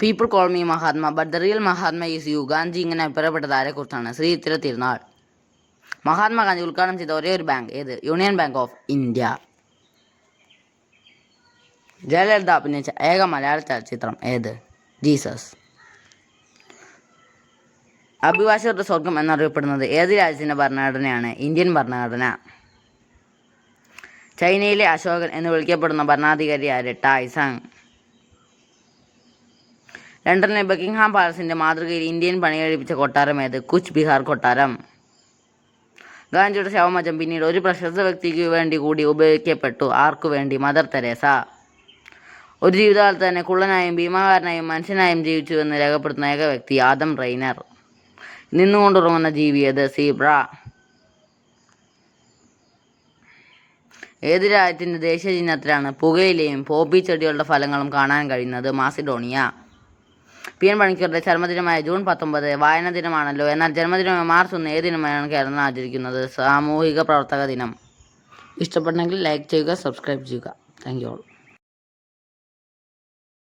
People call me Mahatma but the real Mahatma is you. Gandhi ഇങ്ങനെ അഭിപ്രായപ്പെട്ടത് ആരെക്കുറിച്ചാണ്? ശ്രീ ചിത്തിര തിരുനാൾ. മഹാത്മാഗാന്ധി ഉദ്ഘാടനം ചെയ്ത ഒരേ ഒരു ബാങ്ക് ഏത്? Union Bank of India. Jayalalithaa അഭിനയിച്ച ഏക മലയാള ചലച്ചിത്രം ഏത്? ജീസസ്. അഭിഭാഷകരുടെ സ്വർഗം എന്നറിയപ്പെടുന്നത് ഏത് രാജ്യത്തിൻ്റെ ഭരണഘടനയാണ്? ഇന്ത്യൻ ഭരണഘടന. ചൈനയിലെ അശോകൻ എന്ന് വിളിക്കപ്പെടുന്ന ഭരണാധികാരി ആര്? ടായ്സങ്. ലണ്ടനിലെ ബക്കിംഗ്ഹാം പാലസിൻ്റെ മാതൃകയിൽ ഇന്ത്യൻ പണികഴിപ്പിച്ച കൊട്ടാരം ഏത്? കുച്ച് ബിഹാർ കൊട്ടാരം. ഗാന്ധിയുടെ ശവമഞ്ചം പിന്നീട് ഒരു പ്രശസ്ത വ്യക്തിക്ക് വേണ്ടി കൂടി ഉപയോഗിക്കപ്പെട്ടു. ആർക്കു വേണ്ടി? Mother Teresa. ഒരു ജീവിതകാലത്ത് തന്നെ കുള്ളനായും ഭീമാകാരനായും മനുഷ്യനായും ജീവിച്ചുവെന്ന് രേഖപ്പെടുത്തുന്ന ഏക വ്യക്തി? ആദം റെയ്നർ. നിന്നുകൊണ്ടുറങ്ങുന്ന ജീവി ഏത്? സീബ്ര. ഏത് രാജ്യത്തിൻ്റെ ദേശീയ ചിഹ്നത്തിലാണ് പുകയിലയും പോപ്പി ചെടികളുടെ ഫലങ്ങളും കാണാൻ കഴിയുന്നത്? മാസിഡോണിയ. പി എൻ പണിക്കരുടെ ജന്മദിനമായ ജൂൺ 19 വായനാ ദിനമാണല്ലോ. എന്നാൽ ജന്മദിനമായ മാർച്ച് 1 ഏത് ദിനമായാണ് കേരളം ആചരിക്കുന്നത്? സാമൂഹിക പ്രവർത്തക ദിനം. ഇഷ്ടപ്പെട്ടെങ്കിൽ ലൈക്ക് ചെയ്യുക, സബ്സ്ക്രൈബ് ചെയ്യുക. Thank you all.